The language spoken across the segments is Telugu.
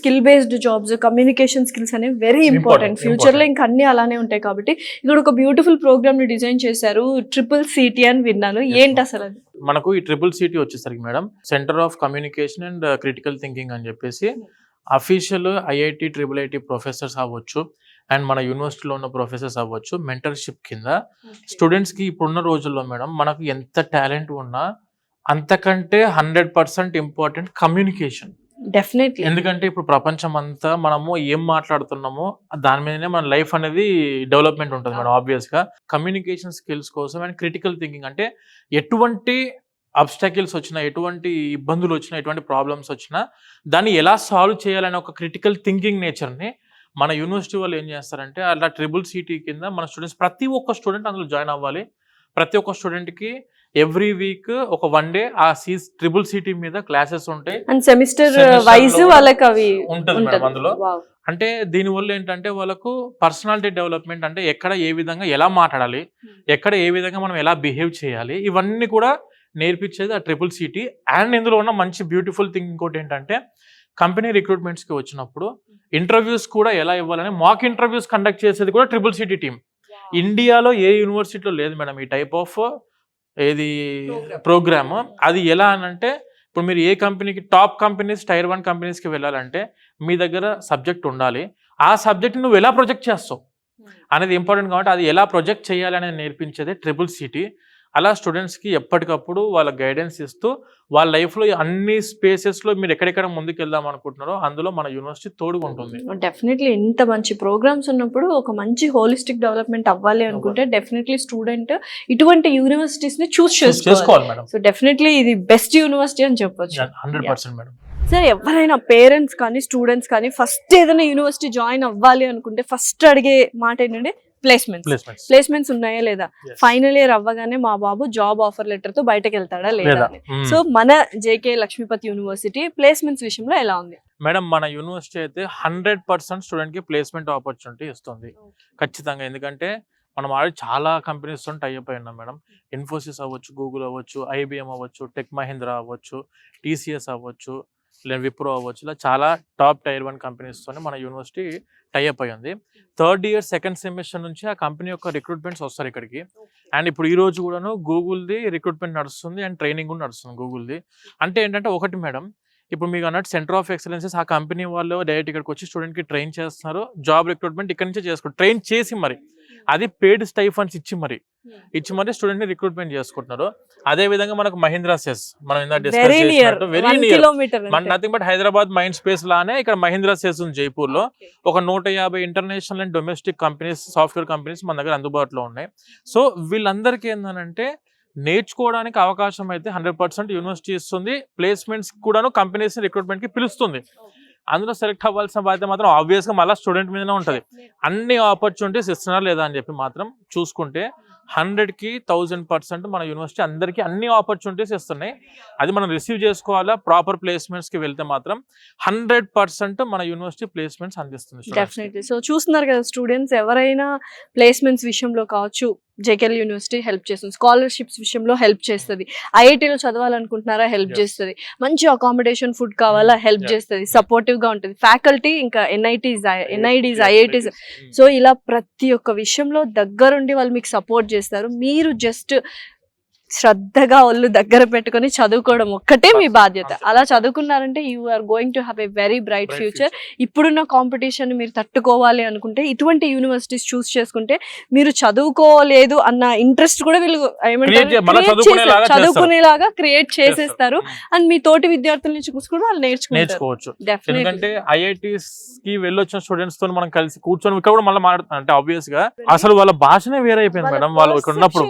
Skill based jobs, communication skills అనేవి వెరీ ఇంపార్టెంట్. ఫ్యూచర్ లో ఇంకా అన్ని అలానే ఉంటాయి కాబట్టి ఇక్కడ ఒక బ్యూటిఫుల్ ప్రోగ్రామ్ ని డిజైన్ చేశారు. CCC అని విన్నాను, ఏంటి అసలు అది? మనకు ఈ CCC వచ్చేసరికి madam centre of communication and critical thinking అని చెప్పేసి అఫీషియల్ IIT IIIT ప్రొఫెసర్స్ అవ్వచ్చు అండ్ మన యూనివర్సిటీలో ఉన్న ప్రొఫెసర్స్ అవ్వచ్చు మెంటర్షిప్ కింద స్టూడెంట్స్కి ఇప్పుడున్న రోజుల్లో మేడం మనకు ఎంత టాలెంట్ ఉన్నా అంతకంటే 100% ఇంపార్టెంట్ కమ్యూనికేషన్. డెఫినెట్లీ. ఎందుకంటే ఇప్పుడు ప్రపంచం అంతా మనము ఏం మాట్లాడుతున్నామో దాని మీదనే మన లైఫ్ అనేది డెవలప్మెంట్ ఉంటుంది మేడం. ఆబ్వియస్గా కమ్యూనికేషన్ స్కిల్స్ కోసం అండ్ క్రిటికల్ థింకింగ్ అంటే ఎటువంటి అబ్స్టాకిల్స్ వచ్చినా, ఎటువంటి ఇబ్బందులు వచ్చినా, ఎటువంటి ప్రాబ్లమ్స్ వచ్చినా దాన్ని ఎలా సాల్వ్ చేయాలనే ఒక క్రిటికల్ థింకింగ్ నేచర్ని మన యూనివర్సిటీ వాళ్ళు ఏం చేస్తారంటే అలా CCC కింద మన స్టూడెంట్స్ ప్రతి ఒక్క స్టూడెంట్ అందులో జాయిన్ అవ్వాలి. ప్రతి ఒక్క స్టూడెంట్కి ఎవ్రీ వీక్ ఒక 1 day ఆ CCC మీద క్లాసెస్ ఉంటాయి అండ్ సెమిస్టర్ వైజ్ వాళ్ళకి అవి ఉంటుంది మేడం అందులో. అంటే దీనివల్ల ఏంటంటే వాళ్ళకు పర్సనాలిటీ డెవలప్మెంట్, అంటే ఎక్కడ ఏ విధంగా ఎలా మాట్లాడాలి, ఎక్కడ ఏ విధంగా మనం ఎలా బిహేవ్ చేయాలి, ఇవన్నీ కూడా నేర్పించేది ఆ CCC. అండ్ ఇందులో ఉన్న మంచి బ్యూటిఫుల్ థింగ్ ఇంకోటి ఏంటంటే కంపెనీ రిక్రూట్మెంట్స్కి వచ్చినప్పుడు ఇంటర్వ్యూస్ కూడా ఎలా ఇవ్వాలని మాక్ ఇంటర్వ్యూస్ కండక్ట్ చేసేది కూడా CCC టీమ్. ఇండియాలో ఏ యూనివర్సిటీలో లేదు మేడం ఈ టైప్ ఆఫ్ ఏది ప్రోగ్రామ్. అది ఎలా అనంటే ఇప్పుడు మీరు ఏ కంపెనీకి టాప్ కంపెనీస్ Tier 1 కంపెనీస్కి వెళ్ళాలంటే మీ దగ్గర సబ్జెక్ట్ ఉండాలి. ఆ సబ్జెక్ట్ నువ్వు ఎలా ప్రొజెక్ట్ చేస్తావు అనేది ఇంపార్టెంట్. కాబట్టి అది ఎలా ప్రొజెక్ట్ చేయాలి అనేది నేర్పించేదే CCC. అలా స్టూడెంట్స్కి ఎప్పటికప్పుడు వాళ్ళ గైడెన్స్ ఇస్తూ వాళ్ళ లైఫ్లో అన్ని స్పేసెస్లో మీరు ఎక్కడెక్కడ ముందుకు వెళ్దాం అనుకుంటున్నారో అందులో మన యూనివర్సిటీ తోడుగా ఉంటుంది. డెఫినెట్లీ ఇంత మంచి ప్రోగ్రామ్స్ ఉన్నప్పుడు ఒక మంచి హోలిస్టిక్ డెవలప్మెంట్ అవ్వాలి అనుకుంటే డెఫినెట్లీ స్టూడెంట్ ఇటువంటి యూనివర్సిటీస్ ని చూస్ చేసుకోవాలి మేడం. సో డెఫినెట్లీ ఇది బెస్ట్ యూనివర్సిటీ అని చెప్పొచ్చు. 100% మేడం. సార్, ఎవరైనా పేరెంట్స్ కానీ స్టూడెంట్స్ కానీ ఫస్ట్ ఏదైనా యూనివర్సిటీ జాయిన్ అవ్వాలి అనుకుంటే ఫస్ట్ అడిగే మాట ఏంటంటే ప్లేస్మెంట్స్ ఉన్నాయా లేదా, ఫైనల్ ఇయర్ అవ్వగానే మా బాబు జాబ్ ఆఫర్ లెటర్ తో బయటకు వెళ్తాడా లేదా. సో మన JK లక్ష్మీపతి యూనివర్సిటీ ప్లేస్మెంట్స్ విషయంలో ఎలా ఉంది మేడం? మన యూనివర్సిటీ అయితే 100% స్టూడెంట్ కి ప్లేస్మెంట్ ఆపర్చునిటీ ఇస్తుంది ఖచ్చితంగా. ఎందుకంటే మనం ఆల్రెడీ చాలా కంపెనీస్ తో టైఅప్ అయి ఉన్నాం మేడం. ఇన్ఫోసిస్ అవ్వచ్చు, గూగుల్ అవ్వచ్చు, IBM అవ్వచ్చు, టెక్ మహీంద్రా అవ్వచ్చు, TCS అవ్వచ్చు, లేదా విప్రో అవ్వచ్చు, ఇలా చాలా టాప్ Tier 1 కంపెనీస్తోనే మన యూనివర్సిటీ టైఅప్ అయ్యింది. 3rd year 2nd semester నుంచి ఆ కంపెనీ యొక్క రిక్రూట్మెంట్స్ వస్తారు ఇక్కడికి. అండ్ ఇప్పుడు ఈ రోజు కూడాను గూగుల్ది రిక్రూట్మెంట్ నడుస్తుంది అండ్ ట్రైనింగ్ కూడా నడుస్తుంది గూగుల్ది. అంటే ఏంటంటే ఒకటి మేడం, ఇప్పుడు మీకు అన్నట్టు సెంటర్ ఆఫ్ ఎక్సలెన్సెస్ ఆ కంపెనీ వాళ్ళు డైరెక్ట్ ఇక్కడికి వచ్చి స్టూడెంట్కి ట్రైన్ చేస్తున్నారు. జాబ్ రిక్రూట్మెంట్ ఇక్కడ నుంచే చేసుకుంటారు, ట్రైన్ చేసి మరి అది పెయిడ్ స్టైఫండ్స్ ఇచ్చి మరి స్టూడెంట్ని రిక్రూట్మెంట్ చేసుకుంటున్నారు. అదే విధంగా మనకు మహీంద్రా సెస్ మనం ఇందాక డిస్కస్ చేసినట్టు వెరీ నియర్ మన nothing but Hyderabad mind space లానే ఇక్కడ మహీంద్రా సెస్ ఉంది జైపూర్ లో. ఒక 150 international and domestic companies, software companies మన దగ్గర అందుబాటులో ఉన్నాయి. సో వీళ్ళందరికీ ఏంటంటే నేర్చుకోవడానికి అవకాశం అయితే 100% యూనివర్సిటీ ఇస్తుంది. ప్లేస్మెంట్స్ కూడాను కంపెనీస్ రిక్రూట్మెంట్ కి పిలుస్తుంది. అందులో సెలెక్ట్ అవ్వాల్సిన బాధ్యత మాత్రం ఆబ్వియస్గా మళ్ళీ స్టూడెంట్ మీదనే ఉంటుంది. అన్ని ఆపర్చునిటీస్ ఇస్తున్నారా లేదా అని చెప్పి మాత్రం చూసుకుంటే 100కి 1000% మన యూనివర్సిటీ అందరికీ అన్ని ఆపర్చునిటీస్ ఇస్తున్నాయి. అది మనం రిసీవ్ చేసుకోవాలా. ప్రాపర్ ప్లేస్మెంట్స్కి వెళ్తే మాత్రం 100% మన యూనివర్సిటీ ప్లేస్మెంట్స్ అందిస్తుంది. డెఫినెట్లీ. సో చూస్తున్నారు కదా స్టూడెంట్స్, ఎవరైనా ప్లేస్మెంట్స్ విషయంలో కావచ్చు JKL యూనివర్సిటీ హెల్ప్ చేస్తుంది, స్కాలర్షిప్స్ విషయంలో హెల్ప్ చేస్తుంది, IITలో చదవాలనుకుంటున్నారా హెల్ప్ చేస్తుంది, మంచి అకామిడేషన్ ఫుడ్ కావాలా హెల్ప్ చేస్తుంది, సపోర్టివ్ గా ఉంటుంది, ఫ్యాకల్టీ ఇంకా NIDs IITs. సో ఇలా ప్రతి ఒక్క విషయంలో దగ్గరుండి వాళ్ళు మీకు సపోర్ట్ చేస్తారు. మీరు జస్ట్ శ్రద్ధగా వాళ్ళు దగ్గర పెట్టుకొని చదువుకోవడం ఒక్కటే మీ బాధ్యత. అలా చదువుకున్నారంటే you are going to have a very bright future. ఇప్పుడున్న కాంపిటీషన్ మీరు తట్టుకోవాలి అనుకుంటే ఇటువంటి యూనివర్సిటీస్ చూస్ చేసుకుంటే మీరు చదువుకోలేదు అన్న ఇంట్రెస్ట్ కూడా వీళ్ళు చదువుకునేలాగా క్రియేట్ చేసేస్తారు. అండ్ మీ తోటి విద్యార్థుల నుంచి కూడా వాళ్ళు నేర్చుకోవచ్చు. ఎందుకంటే IITs కి వెళ్ళొచ్చిన స్టూడెంట్స్ తో మనం కలిసి కూర్చొని ఇక్కడ కూడా మళ్ళీ అంటే ఆబ్వియస్ గా అసలు వాళ్ళ భాషనే వేరైపోయింది మేడం. వాళ్ళు ఇక్కడ ఉన్నప్పుడు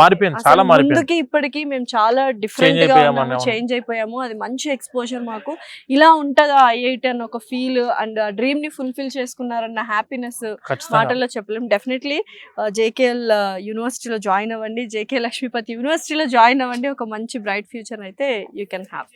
మారిపోయింది, చాలా మారిపోయింది. ఇప్పటికి మేము చాలా డిఫరెంట్ గా చేంజ్ అయిపోయాము. అది మంచి ఎక్స్పోజర్ మాకు. ఇలా ఉంటదా IIT అన్న ఒక ఫీల్ అండ్ డ్రీమ్ ని ఫుల్ఫిల్ చేసుకున్నారన్న హ్యాపీనెస్ మాటల్లో చెప్పలేము. డెఫినెట్లీ JKL యూనివర్సిటీలో జాయిన్ అవ్వండి, JK లక్ష్మీపతి యూనివర్సిటీలో జాయిన్ అవ్వండి. ఒక మంచి బ్రైట్ ఫ్యూచర్ అయితే యూ కెన్ హ్యావ్.